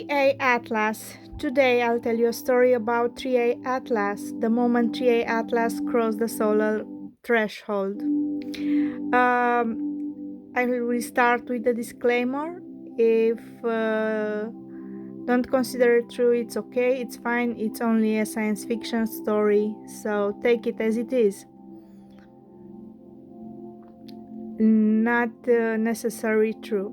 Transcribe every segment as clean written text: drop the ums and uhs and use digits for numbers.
3A Atlas. Today I'll tell you a story about 3A Atlas, the moment 3A Atlas crossed the solar threshold. I will start with the disclaimer. If don't consider it true, it's okay, it's fine, it's only a science fiction story, so take it as it is. Not necessarily true,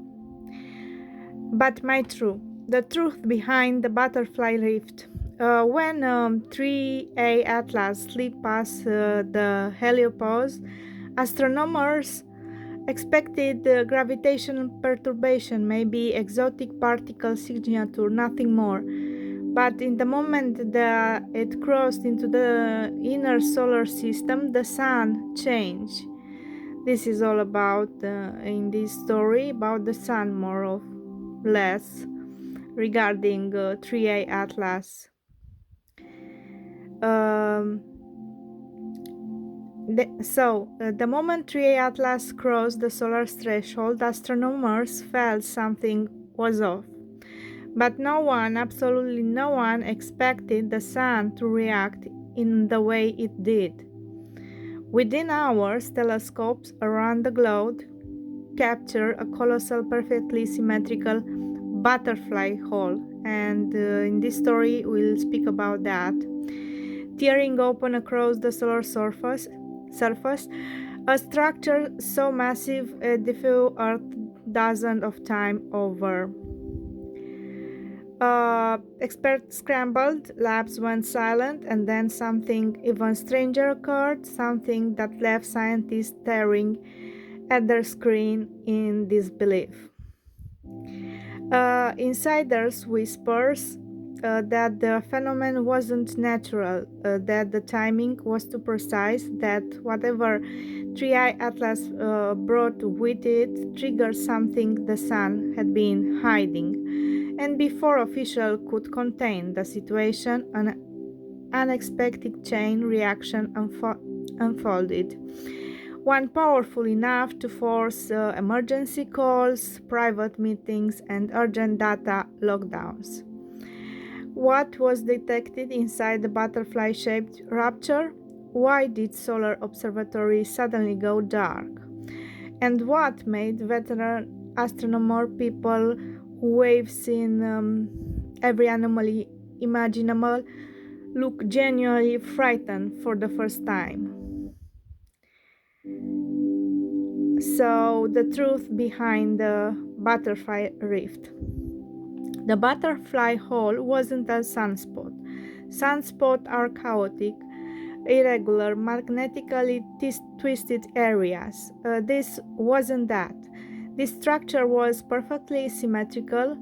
but my true. The truth behind the butterfly rift. When 3A Atlas slipped past the heliopause, astronomers expected gravitational perturbation, maybe exotic particle signature, nothing more. But in the moment that it crossed into the inner solar system, the sun changed. This is all about, in this story, about the sun, more or less, regarding 3A Atlas. Um, the moment 3A Atlas crossed the solar threshold, astronomers felt something was off. But no one, absolutely no one, expected the sun to react in the way it did. Within hours, telescopes around the globe captured a colossal, perfectly symmetrical butterfly hole, and in this story, we'll speak about that. Tearing open across the solar surface, a structure so massive it defeated Earth dozens of times over. Experts scrambled, labs went silent, and then something even stranger occurred, something that left scientists staring at their screen in disbelief. Insiders whispers that the phenomenon wasn't natural, that the timing was too precise, that whatever 3I Atlas brought with it triggered something the sun had been hiding. And before officials could contain the situation, an unexpected chain reaction unfolded. One powerful enough to force emergency calls, private meetings, and urgent data lockdowns. What was detected inside the butterfly-shaped rupture? Why did solar observatories suddenly go dark? And what made veteran astronomer people who have seen every anomaly imaginable look genuinely frightened for the first time? So, the truth behind the butterfly rift. The butterfly hole wasn't a sunspot. Sunspots are chaotic, irregular, magnetically twisted areas. This wasn't that. This structure was perfectly symmetrical,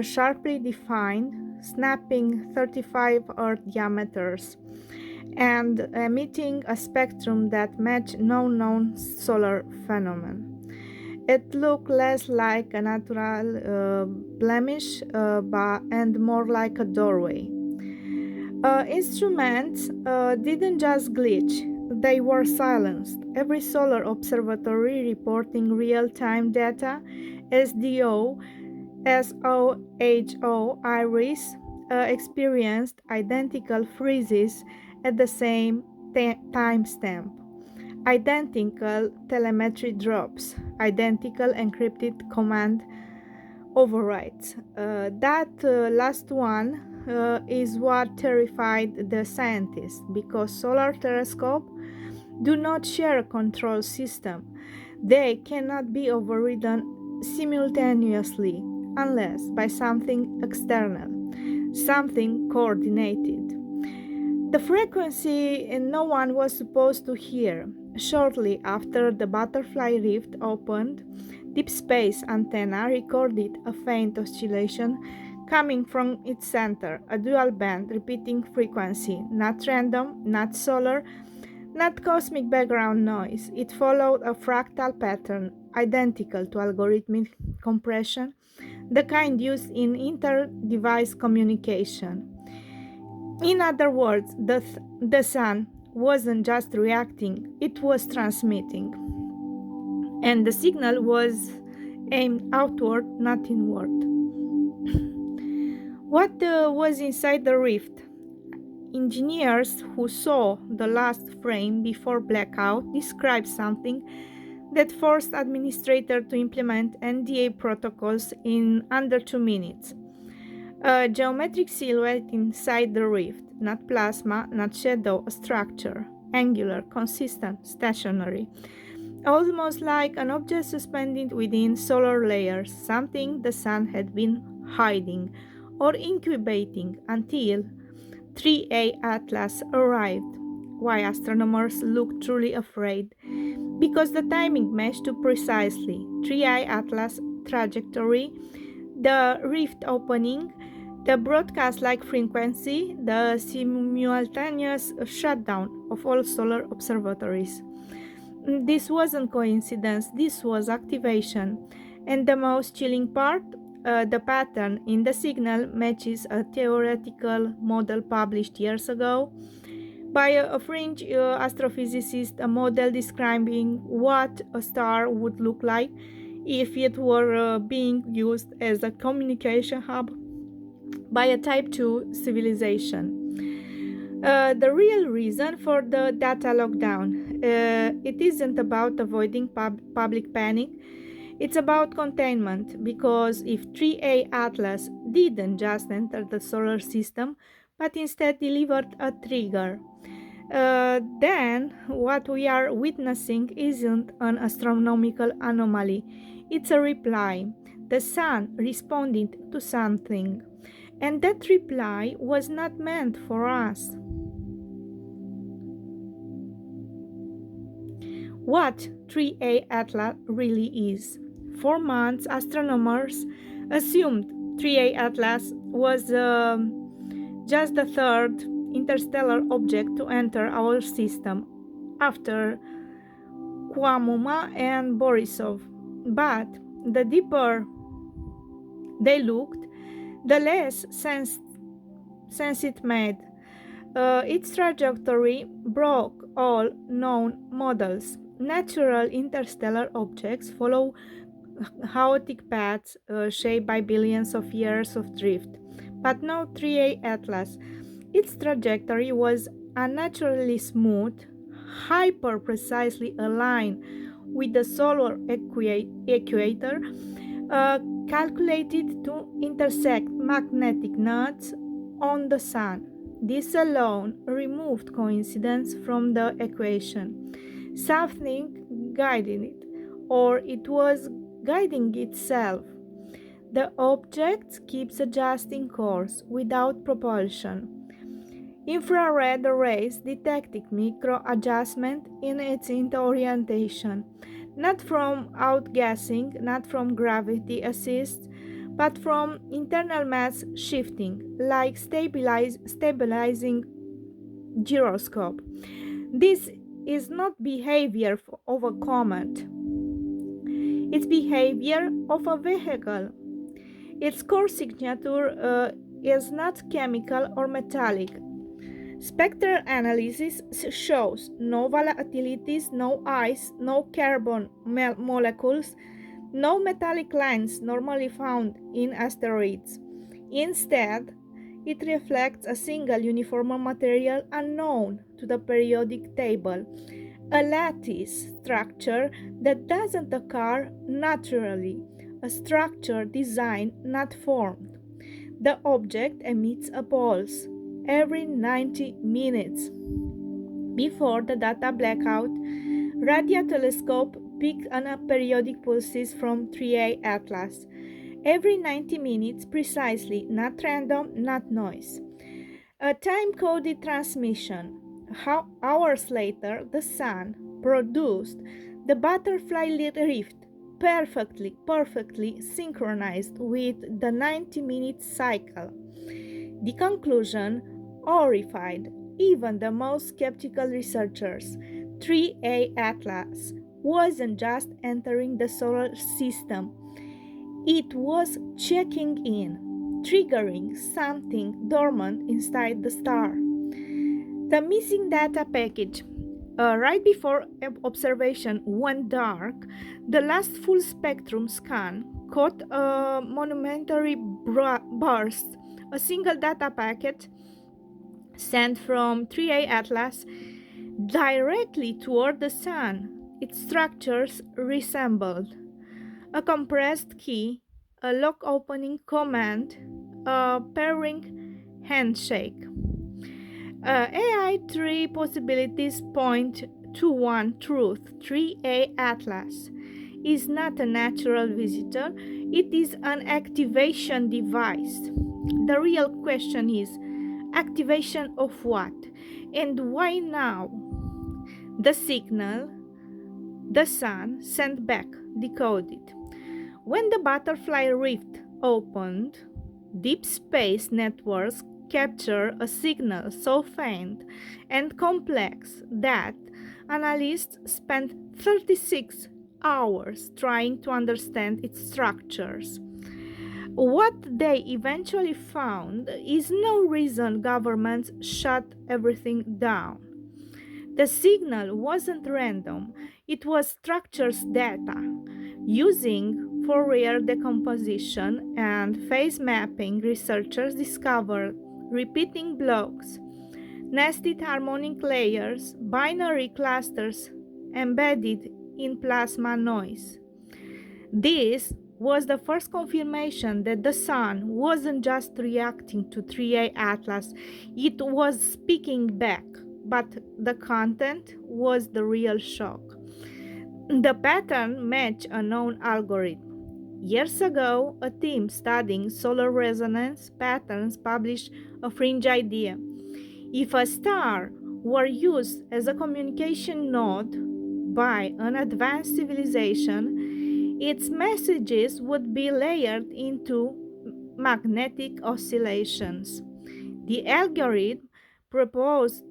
sharply defined, snapping 35 Earth diameters, and emitting a spectrum that matched no known solar phenomenon. It looked less like a natural blemish and more like a doorway. Instruments didn't just glitch, they were silenced. Every solar observatory reporting real time data, SDO, SOHO, IRIS, experienced identical freezes at the same timestamp, identical telemetry drops, identical encrypted command overrides. That last one is what terrified the scientists, because solar telescopes do not share a control system. They cannot be overridden simultaneously unless by something external, something coordinated. The frequency no one was supposed to hear. Shortly after the butterfly rift opened, Deep Space Antenna recorded a faint oscillation coming from its center, a dual band repeating frequency, not random, not solar, not cosmic background noise. It followed a fractal pattern identical to algorithmic compression, the kind used in inter-device communication. In other words, the sun wasn't just reacting, it was transmitting. And the signal was aimed outward, not inward. What was inside the rift? Engineers who saw the last frame before blackout described something that forced administrators to implement NDA protocols in under 2 minutes. A geometric silhouette inside the rift, not plasma, not shadow, a structure, angular, consistent, stationary. Almost like an object suspended within solar layers, something the sun had been hiding or incubating until 3A Atlas arrived. Why astronomers looked truly afraid? Because the timing matched too precisely. 3A Atlas trajectory, the rift opening, the broadcast-like frequency, the simultaneous shutdown of all solar observatories. This wasn't coincidence, this was activation. And the most chilling part, the pattern in the signal matches a theoretical model published years ago by a fringe astrophysicist, a model describing what a star would look like if it were being used as a communication hub by a Type 2 civilization. The real reason for the data lockdown, it isn't about avoiding public panic, it's about containment, because if 3A Atlas didn't just enter the solar system, but instead delivered a trigger, then what we are witnessing isn't an astronomical anomaly, it's a reply. The sun responded to something, and that reply was not meant for us. What 3A Atlas really is. For months, astronomers assumed 3A Atlas was just the third interstellar object to enter our system after Oumuamua and Borisov. But the deeper they looked, the less sense it made. Its trajectory broke all known models. Natural interstellar objects follow chaotic paths shaped by billions of years of drift. But no 3A Atlas. Its trajectory was unnaturally smooth, hyper precisely aligned with the solar equator, calculated to intersect magnetic nodes on the sun. This alone removed coincidence from the equation. Something guided it, or it was guiding itself. The object keeps adjusting course without propulsion. Infrared rays detected micro adjustment in its orientation, not from outgassing, not from gravity assist, but from internal mass shifting, like stabilizing gyroscope. This is not behavior of a comet. It's behavior of a vehicle. Its core signature is not chemical or metallic. Spectral analysis shows no volatilities, no ice, no carbon molecules, no metallic lines normally found in asteroids. Instead, it reflects a single uniform material unknown to the periodic table, a lattice structure that doesn't occur naturally, a structure designed, not formed. The object emits a pulse every 90 minutes. Before the data blackout, radio telescope picked up periodic pulses from 3A Atlas. Every 90 minutes precisely, not random, not noise. A time-coded transmission. Hours later, the sun produced the butterfly rift, perfectly synchronized with the 90-minute cycle. The conclusion horrified even the most skeptical researchers. 3A Atlas wasn't just entering the solar system, it was checking in, triggering something dormant inside the star. The missing data package. Right before observation went dark, the last full spectrum scan caught a monumentary burst a single data packet sent from 3A Atlas directly toward the Sun. Its structures resembled a compressed key, a lock opening command, a pairing handshake. AI 3 possibilities point to one truth: 3A Atlas is not a natural visitor, it is an activation device. The real question is activation of what and why now? The signal the Sun sent back decoded. When the Butterfly Rift opened, deep space networks capture a signal so faint and complex that analysts spent 36 hours trying to understand its structures. What they eventually found is no reason governments shut everything down. The signal wasn't random, it was structures data. Using Fourier decomposition and phase mapping, researchers discovered repeating blocks, nested harmonic layers, binary clusters embedded in plasma noise. This was the first confirmation that the Sun wasn't just reacting to 3A Atlas, it was speaking back, but the content was the real shock. The pattern matched a known algorithm. Years ago, a team studying solar resonance patterns published a fringe idea. If a star were used as a communication node by an advanced civilization, its messages would be layered into magnetic oscillations. The algorithm proposed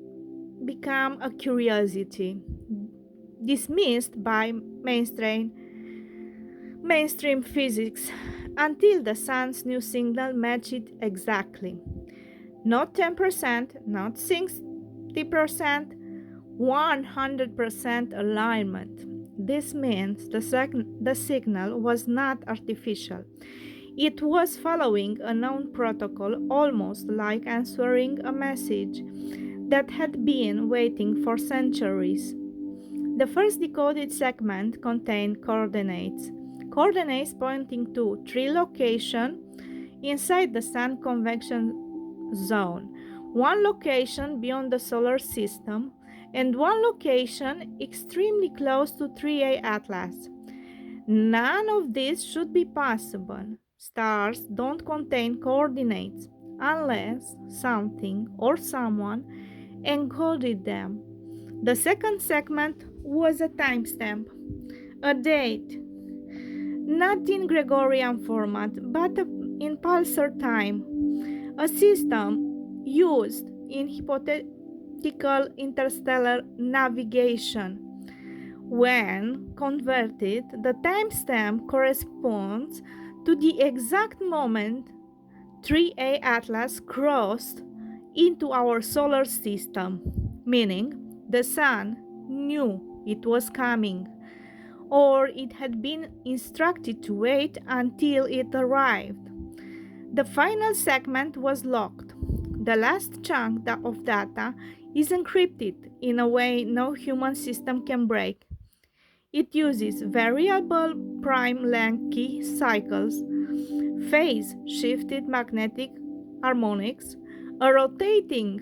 became a curiosity, dismissed by mainstream physics until the Sun's new signal matched it exactly. Not 10%, not 60%, 100% alignment. This means the signal was not artificial. It was following a known protocol, almost like answering a message that had been waiting for centuries. The first decoded segment contained coordinates pointing to 3 locations inside the Sun convection zone, 1 location beyond the solar system, and 1 location extremely close to 3A Atlas. None of this should be possible. Stars don't contain coordinates unless something or someone encoded them. The second segment was a timestamp, a date, not in Gregorian format, but in pulsar time, a system used in hypothetical interstellar navigation. When converted, the timestamp corresponds to the exact moment 3A Atlas crossed into our solar system, meaning the Sun knew it was coming, or it had been instructed to wait until it arrived. The final segment was locked. The last chunk of data is encrypted in a way no human system can break. It uses variable prime length key cycles, phase shifted magnetic harmonics, a rotating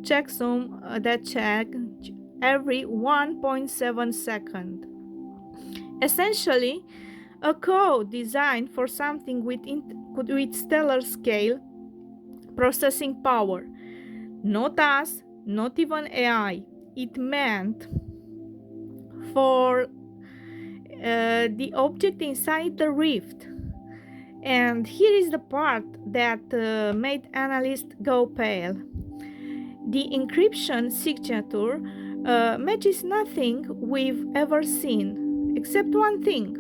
checksum that checks every 1.7 seconds. Essentially, a code designed for something with stellar scale processing power. Not us, not even AI. It meant for the object inside the rift. And here is the part that made analysts go pale. The encryption signature matches nothing we've ever seen, except one thing.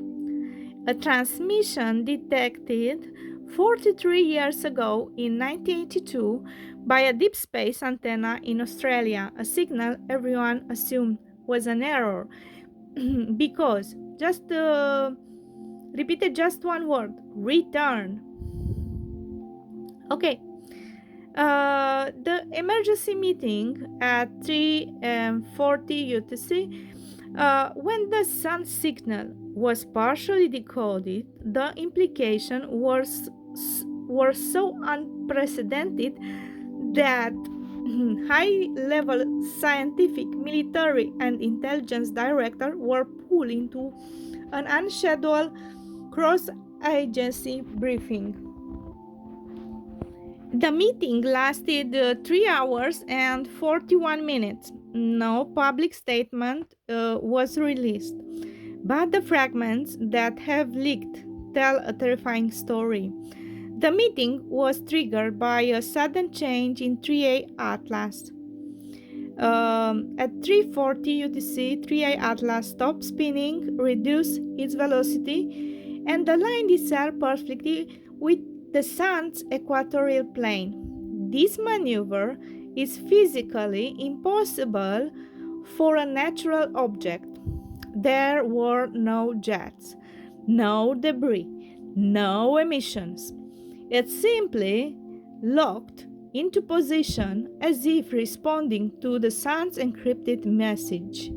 A transmission detected 43 years ago in 1982 by a deep space antenna in Australia, a signal everyone assumed was an error because just repeated just one word: return. Okay. The emergency meeting at 3:40 UTC, when the sun signal was partially decoded, the implications were so unprecedented that high level scientific, military, and intelligence directors were pulled into an unscheduled cross agency briefing. The meeting lasted 3 hours and 41 minutes. No public statement was released, but the fragments that have leaked tell a terrifying story. The meeting was triggered by a sudden change in 3A Atlas. At 3:40 UTC, 3A Atlas stopped spinning, reduced its velocity, and aligned itself perfectly with the Sun's equatorial plane. This maneuver is physically impossible for a natural object. There were no jets, no debris, no emissions. It simply locked into position as if responding to the Sun's encrypted message.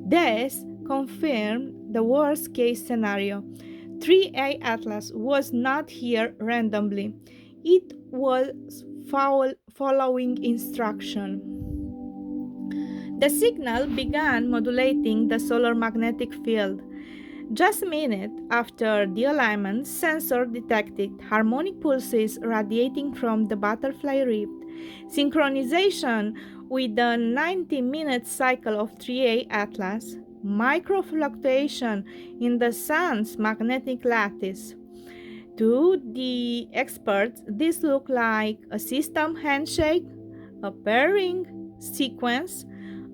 This confirmed the worst case scenario. 3A Atlas was not here randomly. It was following instruction. The signal began modulating the solar magnetic field. Just a minute after the alignment, sensor detected harmonic pulses radiating from the butterfly rift. Synchronization with the 90-minute cycle of 3A Atlas, microfluctuation in the Sun's magnetic lattice. To the experts, this looked like a system handshake, a pairing sequence,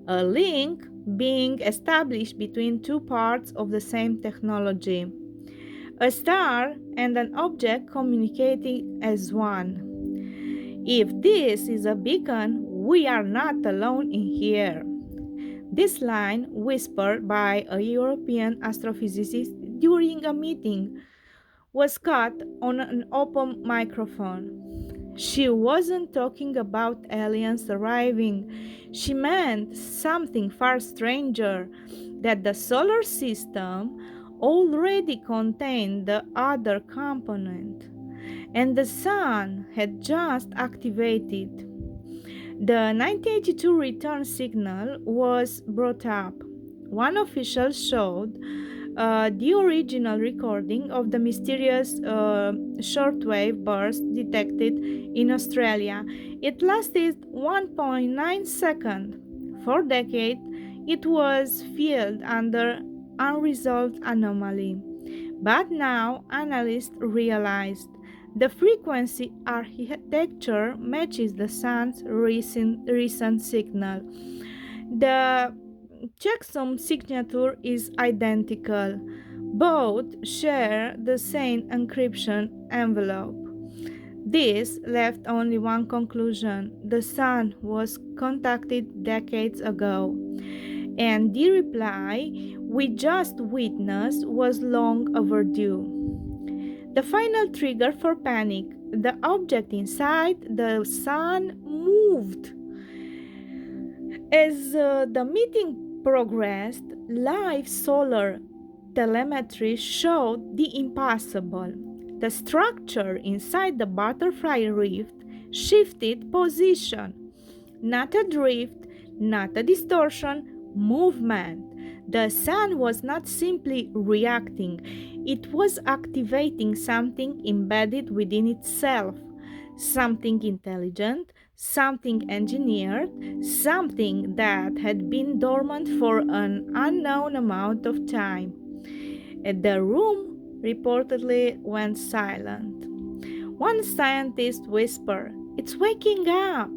a link being established between two parts of the same technology, a star and an object communicating as one. If this is a beacon, we are not alone in here. This line, whispered by a European astrophysicist during a meeting, was caught on an open microphone. She wasn't talking about aliens arriving. She meant something far stranger, that the solar system already contained the other component, and the sun had just activated. The 1982 return signal was brought up. One official showed the original recording of the mysterious shortwave burst detected in Australia. It lasted 1.9 seconds. For decades, it was filed under unresolved anomaly. But now analysts realized the frequency architecture matches the sun's recent signal. The checksum signature is identical. Both share the same encryption envelope. This left only one conclusion: the sun was contacted decades ago, and the reply we just witnessed was long overdue. The final trigger for panic: the object inside the sun moved. As the meeting progressed, live solar telemetry showed the impossible. The structure inside the butterfly rift shifted position. Not a drift, not a distortion, movement. The sun was not simply reacting, it was activating something embedded within itself, something intelligent, something engineered, something that had been dormant for an unknown amount of time. And the room reportedly went silent. One scientist whispered, "It's waking up."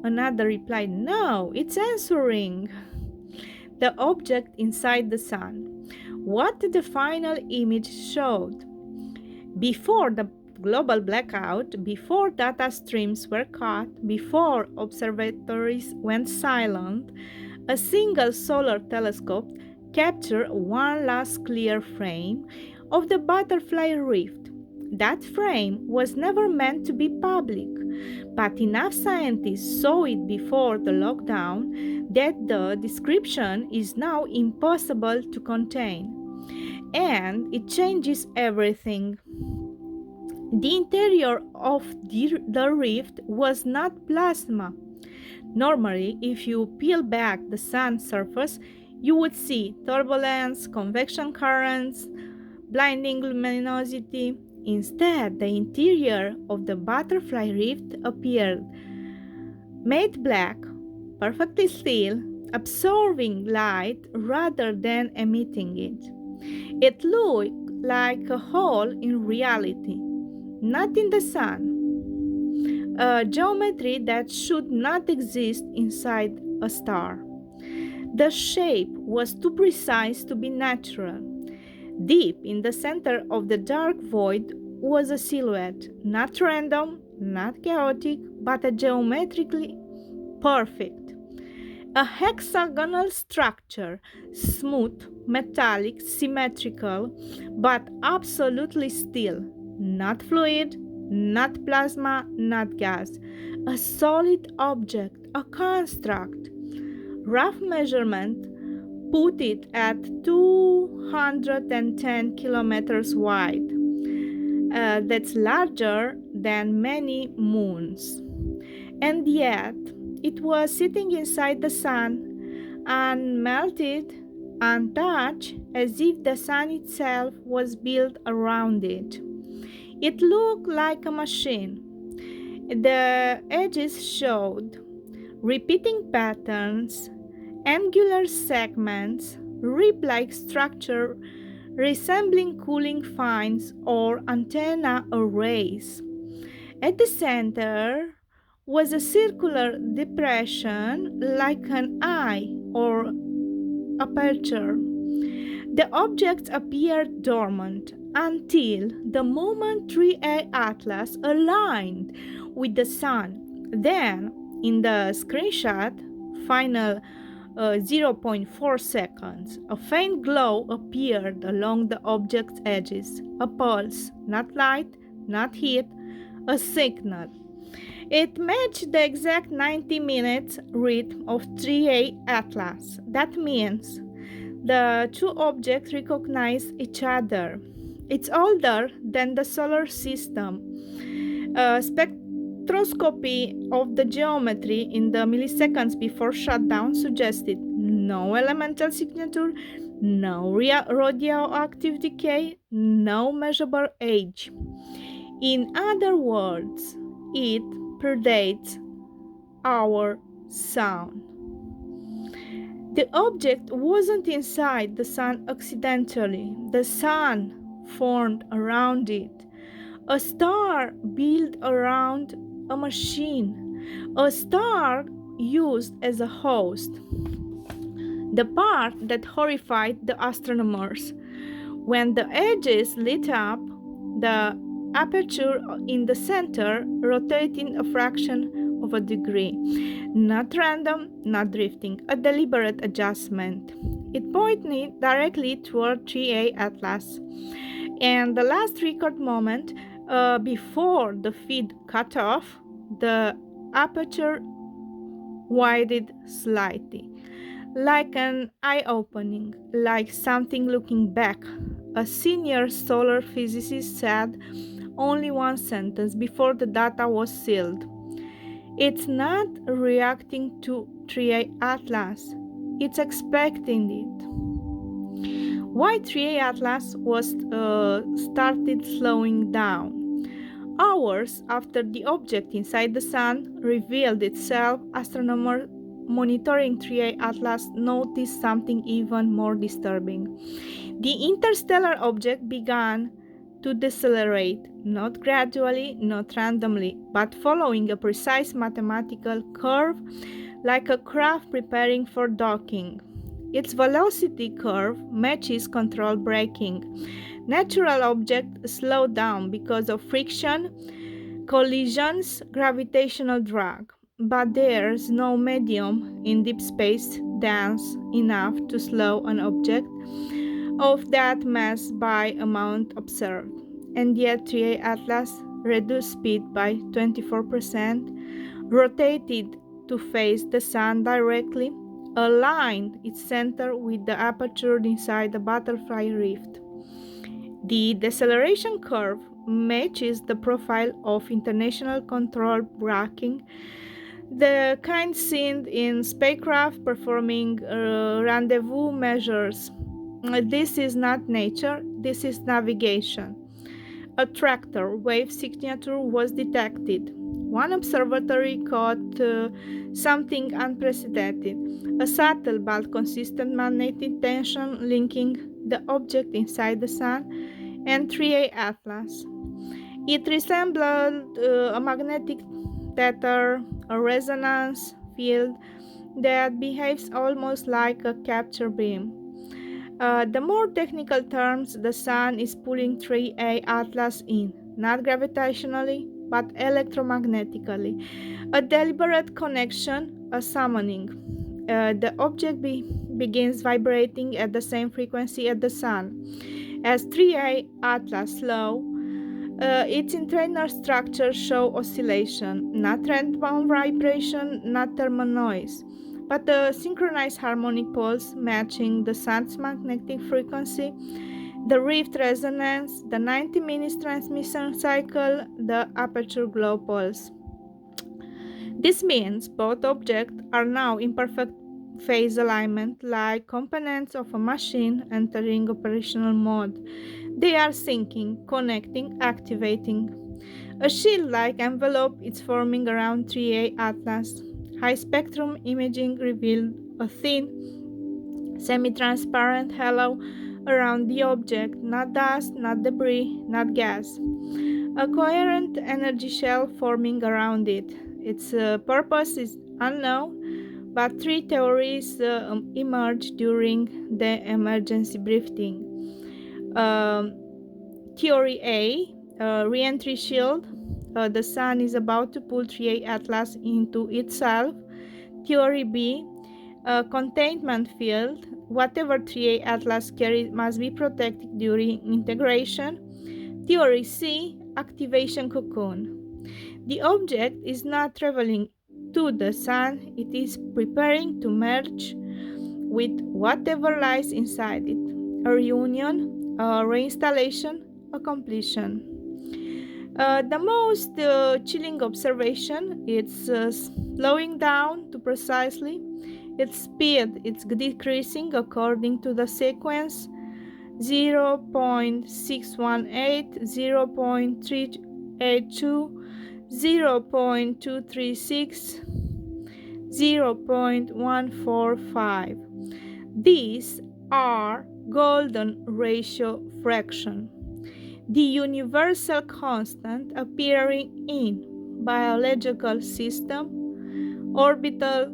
Another replied, "No, it's answering." The object inside the sun. What the final image showed. Before the global blackout, before data streams were cut, before observatories went silent, a single solar telescope captured one last clear frame of the butterfly rift. That frame was never meant to be public, but enough scientists saw it before the lockdown that the description is now impossible to contain. And it changes everything. The interior of the rift was not plasma. Normally, if you peel back the sun's surface, you would see turbulence, convection currents, blinding luminosity. Instead, the interior of the butterfly rift appeared made black, perfectly still, absorbing light rather than emitting it. It looked like a hole in reality, not in the sun, a geometry that should not exist inside a star. The shape was too precise to be natural. Deep in the center of the dark void was a silhouette, not random, not chaotic, but a geometrically perfect. A hexagonal structure, smooth, metallic, symmetrical, but absolutely still. Not fluid, not plasma, not gas. A solid object, a construct. Rough measurement put it at 210 kilometers wide. That's larger than many moons. And yet, it was sitting inside the sun, unmelted, untouched, as if the sun itself was built around it. It looked like a machine. The edges showed repeating patterns, angular segments, rib-like structure resembling cooling fans or antenna arrays. At the center was a circular depression like an eye or aperture. The object appeared dormant until the moment 3A Atlas aligned with the sun. Then, in the screenshot, final 0.4 seconds, a faint glow appeared along the object's edges. A pulse, not light, not heat, a signal. It matched the exact 90 minutes rhythm of 3A Atlas. That means the two objects recognize each other. It's older than the solar system. Spectroscopy of the geometry in the milliseconds before shutdown suggested no elemental signature, no radioactive decay, no measurable age. In other words, it predates our sun. The object wasn't inside the sun accidentally. The sun formed around it. A star built around a machine. A star used as a host. The part that horrified the astronomers. When the edges lit up, the aperture in the center rotating a fraction of a degree. Not random, not drifting, a deliberate adjustment. It pointed directly toward 3A Atlas. And the last record moment, before the feed cut off, the aperture widened slightly. Like an eye-opening, like something looking back. A senior solar physicist said only one sentence before the data was sealed. It's not reacting to 3A Atlas, it's expecting it. Why 3A Atlas was started slowing down? Hours after the object inside the sun revealed itself, astronomers monitoring 3A Atlas noticed something even more disturbing. The interstellar object began to decelerate, not gradually, not randomly, but following a precise mathematical curve like a craft preparing for docking. Its velocity curve matches controlled braking. Natural objects slow down because of friction, collisions, gravitational drag. But there's no medium in deep space dense enough to slow an object of that mass by amount observed. and yet 3A Atlas reduced speed by 24%, rotated to face the Sun directly, aligned its center with the aperture inside the butterfly rift. The deceleration curve matches the profile of international control braking, the kind seen in spacecraft performing rendezvous measures. This is not nature, this is navigation. A tractor wave signature was detected. One observatory caught something unprecedented, a subtle but consistent magnetic tension linking the object inside the Sun and 3A Atlas. It resembled a magnetic tether, a resonance field that behaves almost like a capture beam. The more technical terms, the Sun is pulling 3A Atlas in, not gravitationally, but electromagnetically. A deliberate connection, a summoning. The object begins vibrating at the same frequency as the Sun. As 3A Atlas slow, its internal structures show oscillation, not random vibration, not thermal noise, but a synchronized harmonic pulse matching the Sun's magnetic frequency, the rift resonance, the 90 minutes transmission cycle, the aperture glow pulse. This means both objects are now in perfect phase alignment, like components of a machine entering operational mode. They are syncing, connecting, activating. A shield-like envelope is forming around 3A Atlas. High-spectrum imaging revealed a thin, semi-transparent halo around the object, not dust, not debris, not gas. A coherent energy shell forming around it. Its purpose is unknown, but three theories emerged during the emergency briefing. Theory A, re-entry shield. The Sun is about to pull 3A Atlas into itself. Theory B, containment field. Whatever 3A Atlas carries must be protected during integration. Theory C, activation cocoon. The object is not traveling to the Sun, it is preparing to merge with whatever lies inside it. A reunion, a reinstallation, a completion. The most chilling observation is slowing down to precisely its speed. It's decreasing according to the sequence 0.618, 0.382, 0.236, 0.145. These are golden ratio fraction, the universal constant appearing in biological system, orbital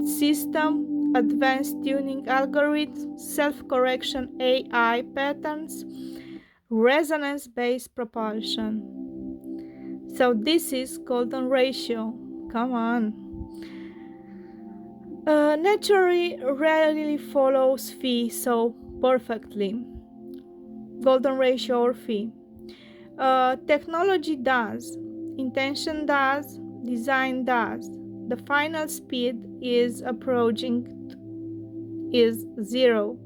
system, advanced tuning algorithms, self-correction AI patterns, resonance-based propulsion. So this is golden ratio. Come on. Nature rarely follows phi so perfectly. Golden ratio or phi. Technology does, intention does, design does. The final speed is approaching is 0.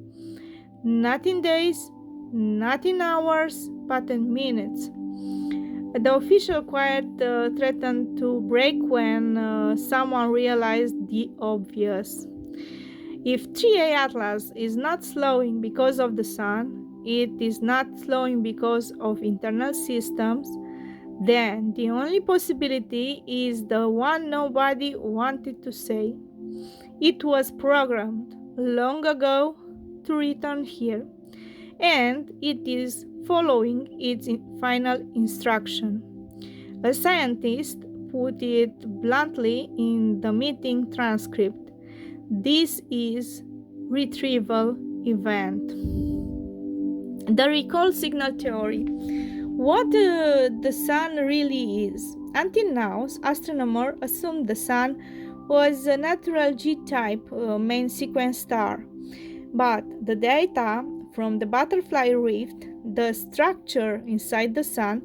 Not in days, not in hours, but in minutes. The official quiet threatened to break when someone realized the obvious. If 3A Atlas is not slowing because of the Sun, it is not slowing because of internal systems, then the only possibility is the one nobody wanted to say. It was programmed long ago to return here, and it is following its final instruction. A scientist put it bluntly in the meeting transcript. This is retrieval event. The recall signal theory. What the Sun really is. Until now, astronomers assumed the Sun was a natural G-type main sequence star. But the data from the butterfly rift the structure inside the Sun,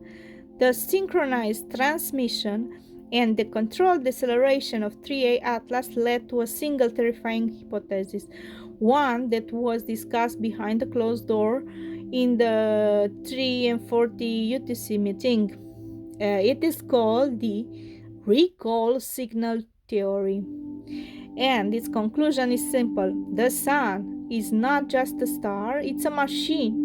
the synchronized transmission, and the controlled deceleration of 3A Atlas led to a single terrifying hypothesis, one that was discussed behind a closed door in the 3 and 40 UTC meeting. It is called the recall signal theory. And its conclusion is simple: the Sun is not just a star, it's a machine.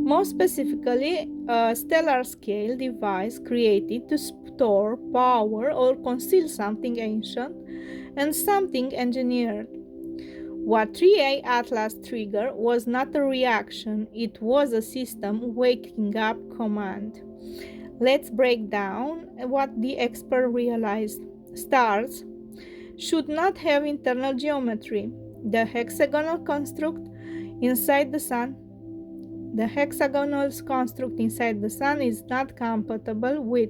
More specifically, a stellar scale device created to store, power, or conceal something ancient and something engineered. What 3A Atlas triggered was not a reaction, it was a system waking up command. Let's break down what the expert realized. Stars should not have internal geometry. The hexagonal construct inside the Sun is not compatible with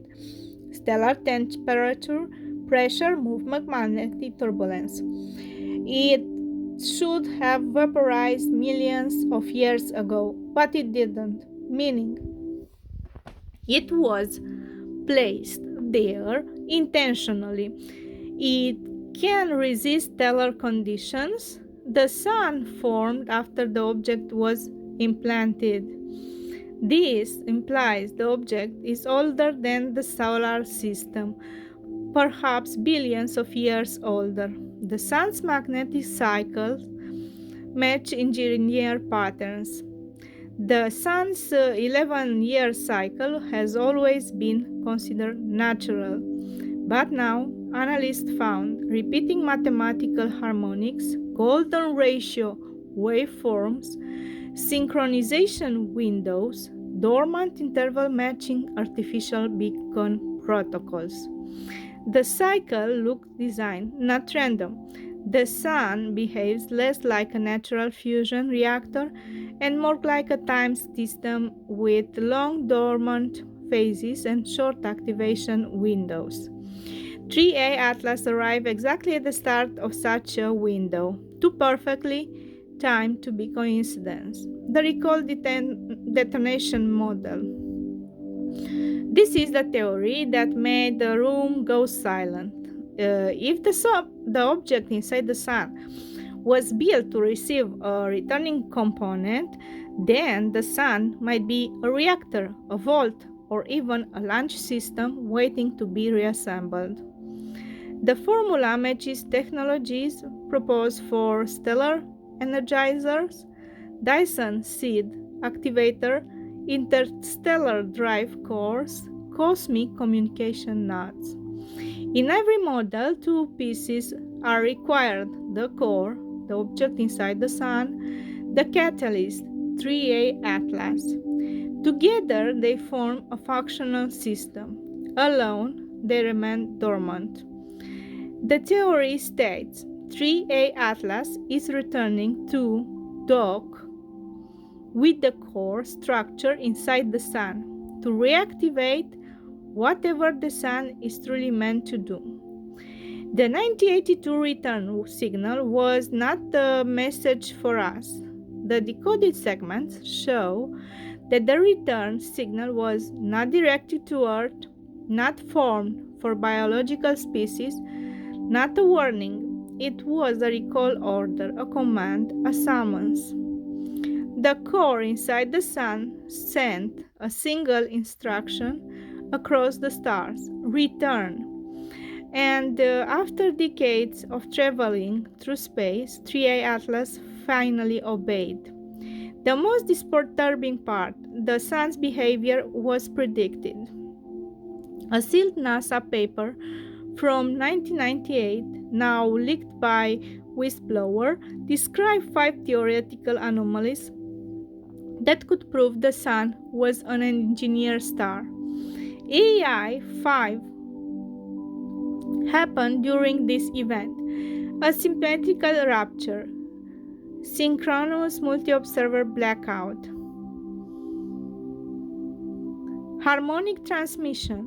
stellar temperature, pressure, movement, magnetic turbulence. It should have vaporized millions of years ago, but it didn't, meaning it was placed there intentionally. It can resist stellar conditions. The Sun formed after the object was implanted. This implies the object is older than the solar system, perhaps billions of years older. The Sun's magnetic cycles match engineered patterns. The Sun's 11-year cycle has always been considered natural, but now analysts found repeating mathematical harmonics, golden ratio waveforms, synchronization windows, dormant interval matching artificial beacon protocols. The cycle looks designed, not random. The Sun behaves less like a natural fusion reactor and more like a time system with long dormant phases and short activation windows. 3A Atlas arrived exactly at the start of such a window, too perfectly timed to be coincidence. The recall detonation model. This is the theory that made the room go silent. If the object inside the Sun was built to receive a returning component, then the Sun might be a reactor, a vault, or even a launch system waiting to be reassembled. The formula matches technologies proposed for stellar energizers, Dyson seed activator, interstellar drive cores, cosmic communication nodes. In every model, two pieces are required: the core, the object inside the Sun, the catalyst, 3A Atlas. Together, they form a functional system. Alone, they remain dormant. The theory states 3A Atlas is returning to dock with the core structure inside the Sun to reactivate whatever the Sun is truly meant to do. The 1982 return signal was not the message for us. The decoded segments show that the return signal was not directed to Earth, not formed for biological species, not a warning. It was a recall order, a command, a summons. The core inside the Sun sent a single instruction across the stars: return. And after decades of traveling through space, 3A Atlas finally obeyed. The most disturbing part, the Sun's behavior, was predicted. A sealed NASA paper from 1998, now leaked by whistleblower, described 5 theoretical anomalies that could prove the Sun was an engineered star. AEI 5 happened during this event: a symmetrical rupture, synchronous multi-observer blackout, harmonic transmission,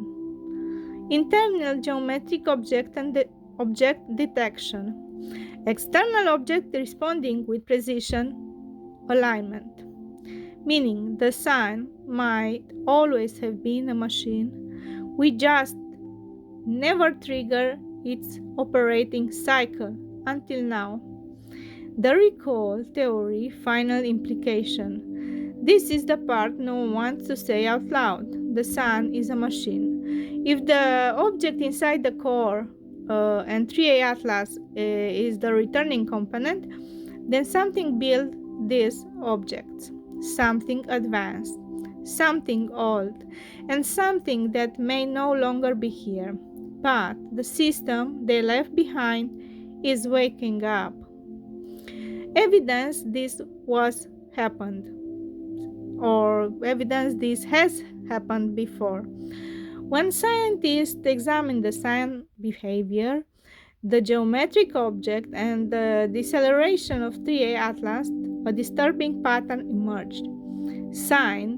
internal geometric object and object detection, external object responding with precision, alignment. meaning the sun might always have been a machine. We just never trigger its operating cycle until now. The recall theory final implication. This is the part no one wants to say out loud. The sun is a machine. If the object inside the core and 3A Atlas is the returning component, then something built these objects, something advanced, something old, and something that may no longer be here. But the system they left behind is waking up. Evidence this was happened, or evidence this has happened before. When scientists examined the sun behavior, the geometric object, and the deceleration of 3A Atlas, a disturbing pattern emerged. Signs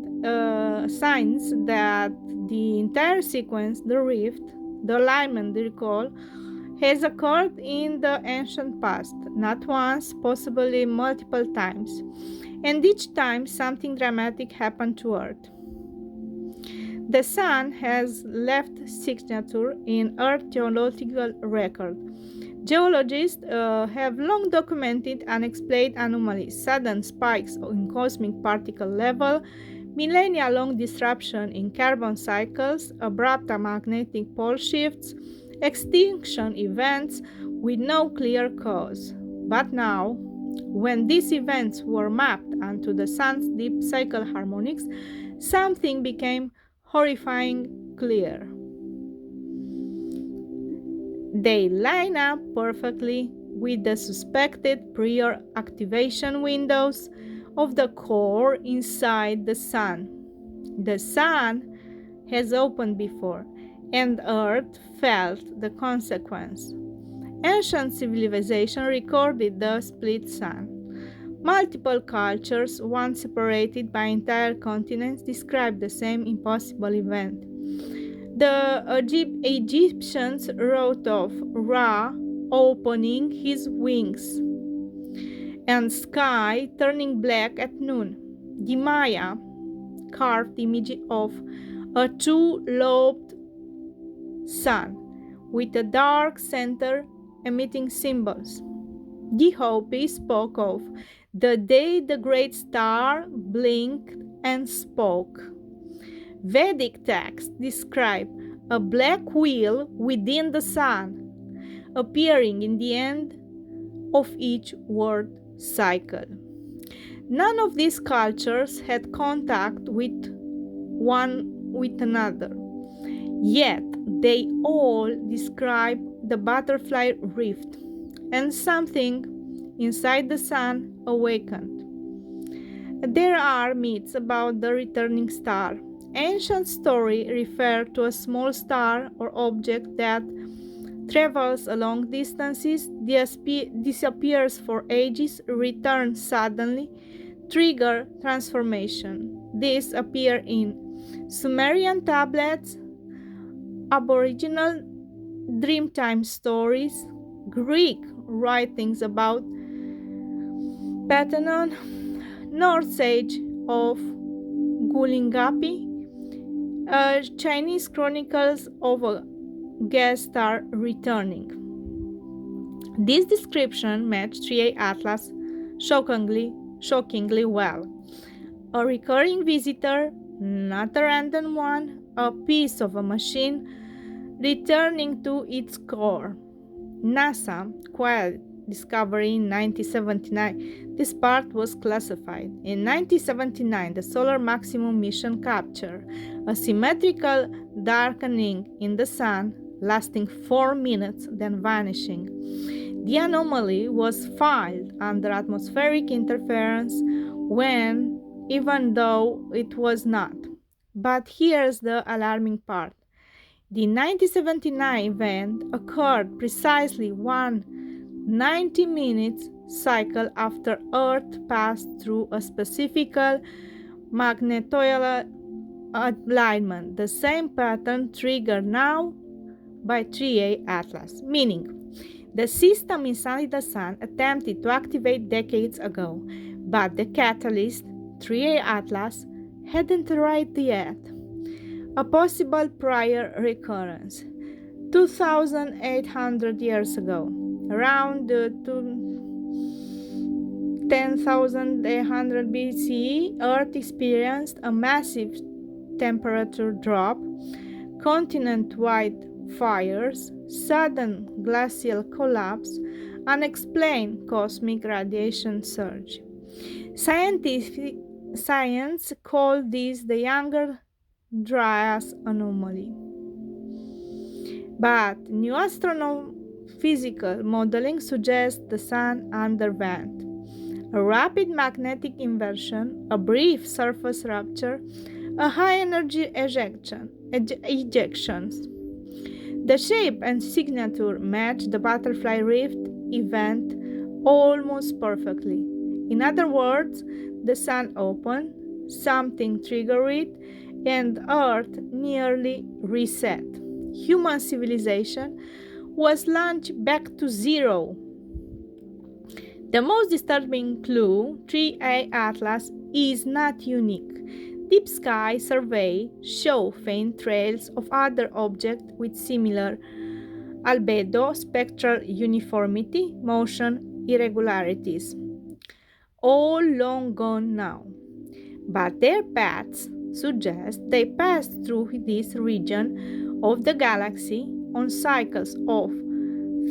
that the entire sequence, the rift, the alignment, the recall, has occurred in the ancient past, not once, possibly multiple times, and each time something dramatic happened to Earth. The sun has left signature in Earth geological record. Geologists have long documented unexplained anomalies, sudden spikes in cosmic particle level, millennia-long disruption in carbon cycles, abrupt magnetic pole shifts, extinction events with no clear cause. But now, when these events were mapped onto the sun's deep cycle harmonics, something became horrifying clear. They line up perfectly with the suspected prior activation windows of the core inside the sun. The sun has opened before, and Earth felt the consequence. Ancient civilization recorded the split sun. Multiple cultures, once separated by entire continents, described the same impossible event. The Egyptians wrote of Ra opening his wings and sky turning black at noon. The Maya carved the image of a two-lobed sun with a dark center emitting symbols. The Hopi spoke of the day the great star blinked and spoke. Vedic texts describe a black wheel within the sun, appearing in the end of each world cycle. None of these cultures had contact with one with another, yet they all describe the butterfly rift, and something inside the sun awakened. There are myths about the returning star. Ancient stories refer to a small star or object that travels a long distances, disappears for ages, returns suddenly, trigger transformation. These appear in Sumerian tablets, Aboriginal Dreamtime stories, Greek writings about Parthenon, North Sage of Gulingapi, Chinese chronicles of a gas star returning. This description matched 3A Atlas shockingly well. A recurring visitor, not a random one, a piece of a machine returning to its core. NASA quelled discovery in 1979. This part was classified. In 1979, the Solar Maximum mission captured a symmetrical darkening in the sun lasting 4 minutes, then vanishing. The anomaly was filed under atmospheric interference even though it was not. But here's the alarming part. The 1979 event occurred precisely 90 minutes cycle after Earth passed through a specific magnetoidal alignment, the same pattern triggered now by 3A Atlas, meaning the system inside the sun attempted to activate decades ago, but the catalyst, 3A Atlas hadn't arrived yet. A possible prior recurrence. 2,800 years ago, around 10,800 BCE, Earth experienced a massive temperature drop, continent-wide fires, sudden glacial collapse, unexplained cosmic radiation surge. Science called this the Younger Dryas anomaly. But new astrophysical modeling suggests the Sun underwent a rapid magnetic inversion, a brief surface rupture, a high-energy ejections. The shape and signature match the butterfly rift event almost perfectly. In other words, the Sun opened, something triggered it, and Earth nearly reset. Human civilization was launched back to zero. The most disturbing clue, 3A Atlas, is not unique. Deep sky survey show faint trails of other objects with similar albedo, spectral uniformity, motion irregularities. All long gone now. But their paths suggest they passed through this region of the galaxy on cycles of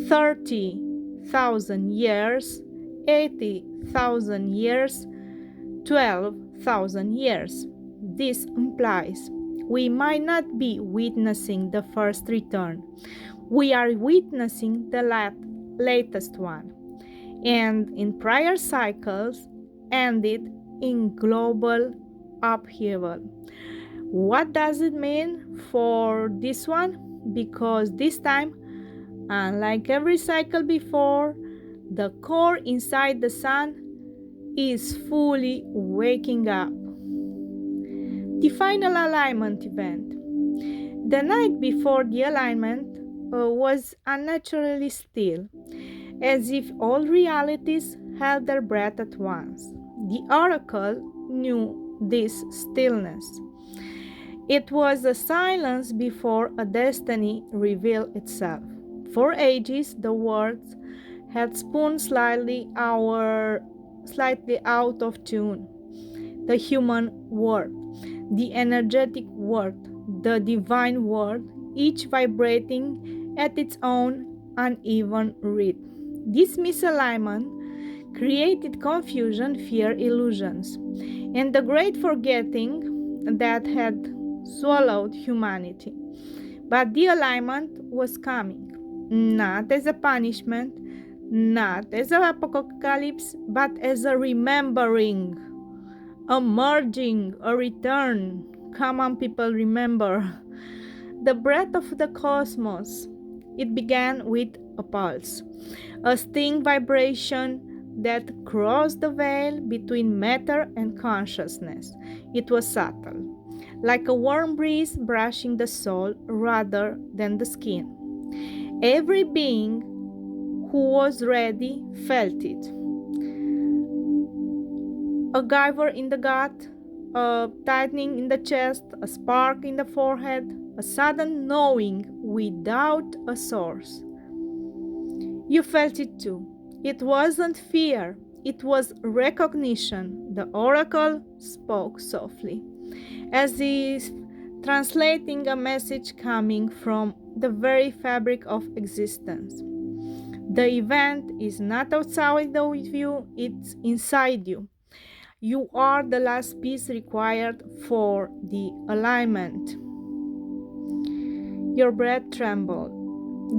30,000 years, 80,000 years, 12,000 years. This implies we might not be witnessing the first return. We are witnessing the latest one, and in prior cycles ended in global upheaval. What does it mean for this one? Because this time, unlike every cycle before, the core inside the Sun is fully waking up. The final alignment event. The night before the alignment was unnaturally still, as if all realities held their breath at once. The oracle knew this stillness. It was a silence before a destiny revealed itself. For ages, the words had spun slightly out of tune. The human word, the energetic word, the divine word, each vibrating at its own uneven rhythm. This misalignment created confusion, fear, illusions, and the great forgetting that had swallowed humanity. But the alignment was coming, not as a punishment, not as an apocalypse, but as a remembering, a merging, a return. Come on, people, remember. The breath of the cosmos. It began with a pulse, a sting vibration that crossed the veil between matter and consciousness. It was subtle, like a warm breeze brushing the soul rather than the skin. Every being who was ready felt it. A quiver in the gut, a tightening in the chest, a spark in the forehead, a sudden knowing without a source. You felt it too. It wasn't fear, it was recognition. The oracle spoke softly, as if translating a message coming from the very fabric of existence. The event is not outside of you, it's inside you. You are the last piece required for the alignment. Your breath trembled.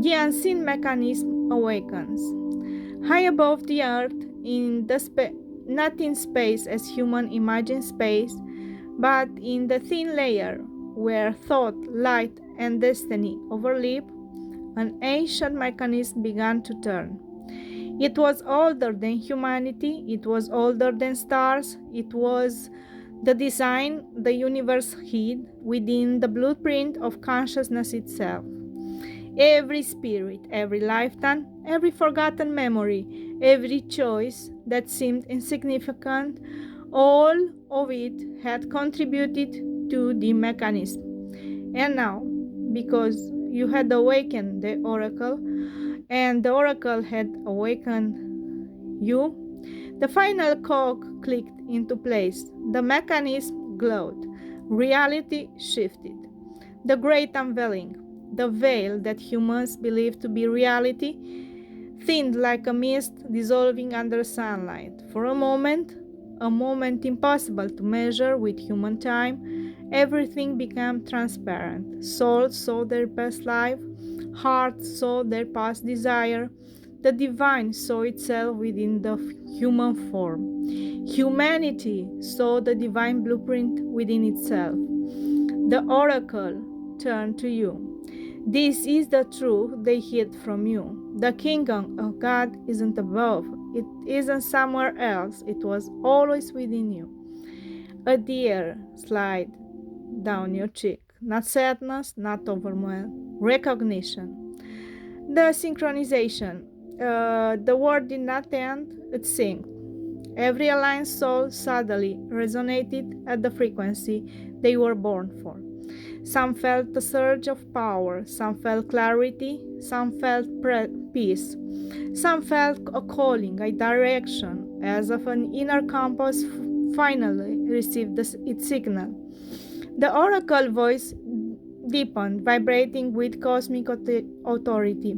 The unseen mechanism awakens. High above the earth, not in space as human imagine space, but in the thin layer where thought, light, and destiny overlap, an ancient mechanism began to turn. It was older than humanity, it was older than stars, it was the design the universe hid within the blueprint of consciousness itself. Every spirit, every lifetime, every forgotten memory, every choice that seemed insignificant All of it had contributed to the mechanism. And now, because you had awakened the oracle, and the oracle had awakened you, the final cog clicked into place. The mechanism glowed. Reality shifted. The great unveiling, the veil that humans believed to be reality, thinned like a mist dissolving under sunlight. For a moment impossible to measure with human time, everything became transparent. Souls saw their past life, hearts saw their past desire, the divine saw itself within the human form. Humanity saw the divine blueprint within itself. The oracle turned to you. This is the truth they hid from you. The kingdom of God isn't above, it isn't somewhere else, it was always within you. A tear slid down your cheek. Not sadness, not overwhelm, recognition. The synchronization. The word did not end, it synced. Every aligned soul suddenly resonated at the frequency they were born for. Some felt a surge of power, some felt clarity, some felt peace, some felt a calling, a direction, as if an inner compass finally received its signal. The oracle voice deepened, vibrating with cosmic authority.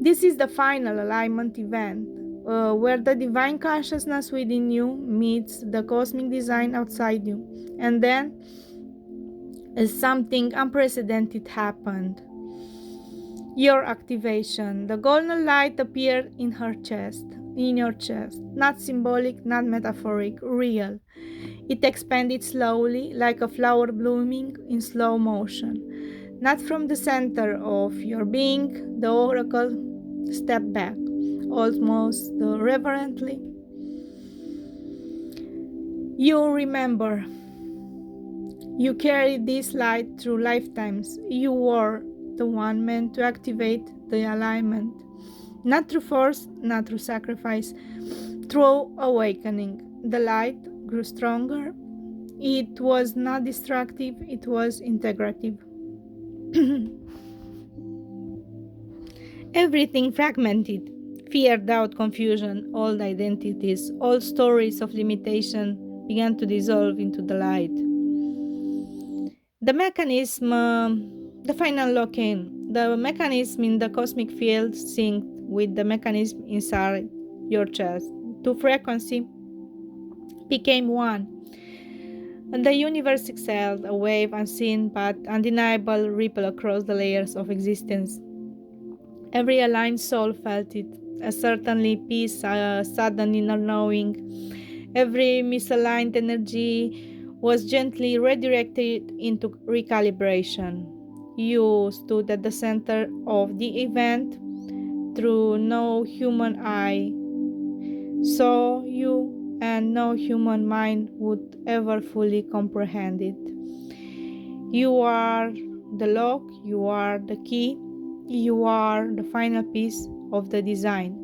This is the final alignment event, where the divine consciousness within you meets the cosmic design outside you. And then, something unprecedented happened. Your activation. The golden light appeared in your chest. Not symbolic, not metaphoric, real. It expanded slowly, like a flower blooming in slow motion. Not from the center of your being, the oracle stepped back, almost reverently. You remember. You carried this light through lifetimes. You were the one meant to activate the alignment. Not through force, not through sacrifice, through awakening. The light grew stronger. It was not destructive, it was integrative. Everything fragmented. Fear, doubt, confusion, old identities, old stories of limitation began to dissolve into the light. The mechanism, the final lock-in, the mechanism in the cosmic field synced with the mechanism inside your chest. Two frequencies became one. And the universe exhaled, a wave unseen but undeniable ripple across the layers of existence. Every aligned soul felt it, a certainly peace, a sudden inner knowing. Every misaligned energy was gently redirected into recalibration. You stood at the center of the event. Through no human eye saw you, and no human mind would ever fully comprehend it. You are the lock, you are the key, you are the final piece of the design.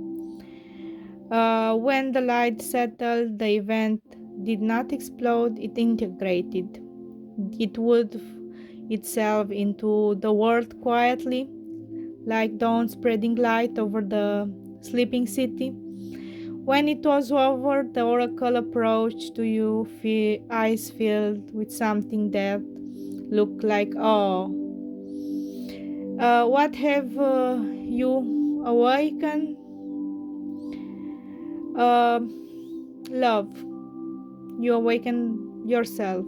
When the light settled, the event did not explode, it integrated. It would itself into the world quietly, like dawn spreading light over the sleeping city. When it was over, the oracle approached to you, eyes filled with something that looked like awe. What have you awakened? Love. You awaken yourself,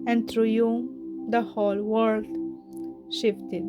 and through you, the whole world shifted.